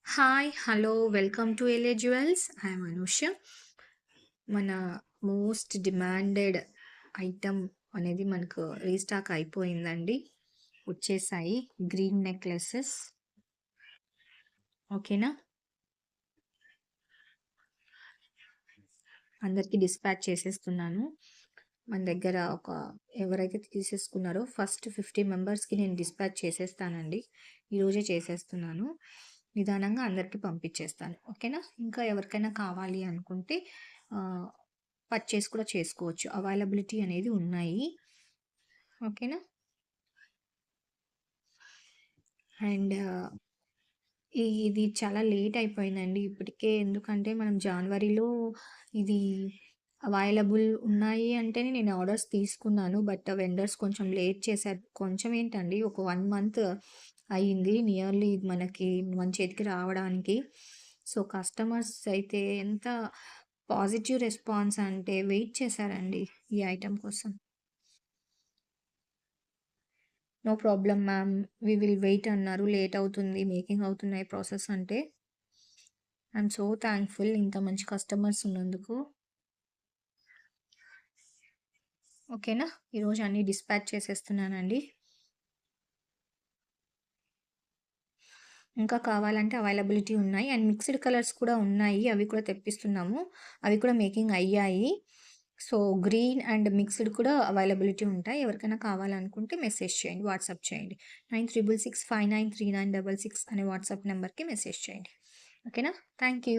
Hi! Hello! Welcome to LA Jewels. I'm Anusha. మన most demanded item అనేది మనకు restock అయిపోయిందండి. వచ్చేసాయి గ్రీన్ నెక్లెసెస్. ఓకేనా? అందరికి డిస్పాచ్ చేసేస్తున్నాను. మన దగ్గర ఎవరైతే తీసేసుకున్నారో ఫస్ట్ 50 మెంబర్స్‌కి నేను డిస్పాచ్ చేసేస్తానండి. ఈరోజే చేసేస్తున్నాను. నిదానంగా అందరికి పంపించేస్తాను. ఓకేనా? ఇంకా ఎవరికైనా కావాలి అనుకుంటే ఆహ్, పర్చేస్ కూడా చేసుకోవచ్చు. అవైలబిలిటీ అనేది ఉన్నాయి. ఓకేనా? అండ్ ఇది చాలా లేట్ అయిపోయిందండి ఇప్పటికే. ఎందుకంటే మనం జనవరిలో ఇది అవైలబుల్ ఉన్నాయి అంటేనే నేను ఆర్డర్స్ తీసుకున్నాను. బట్ వెండర్స్ కొంచెం లేట్ చేశారు. కొంచెం ఏంటండి, ఒక 1 మంత్ అయింది నియర్లీ ఇది మనకి మన చేతికి రావడానికి. సో, కస్టమర్స్ అయితే ఎంత పాజిటివ్ రెస్పాన్స్ అంటే వెయిట్ చేశారండి ఈ ఐటెమ్ కోసం. No problem ma'am. We will wait అన్నారు. లేట్ అవుతుంది, మేకింగ్ అవుతున్నాయి ప్రాసెస్ అంటే. ఐయామ్ సో థాంక్‌ఫుల్ ఇంత మంచి కస్టమర్స్ ఉన్నందుకు. ఓకేనా? ఈరోజు అన్నీ డిస్పాచ్ చేసేస్తున్నానండి. ఇంకా కావాలంటే అవైలబిలిటీ ఉన్నాయి. అండ్ మిక్స్డ్ కలర్స్ కూడా ఉన్నాయి. అవి కూడా తెప్పిస్తున్నాము. అవి కూడా మేకింగ్ అయ్యాయి. సో, గ్రీన్ అండ్ మిక్స్డ్ కూడా అవైలబిలిటీ ఉంటాయి. ఎవరికైనా కావాలనుకుంటే మెసేజ్ చేయండి. వాట్సాప్ చేయండి. 9365939966 అనే వాట్సాప్ నంబర్‌కి మెసేజ్ చేయండి. ఓకేనా? Thank you.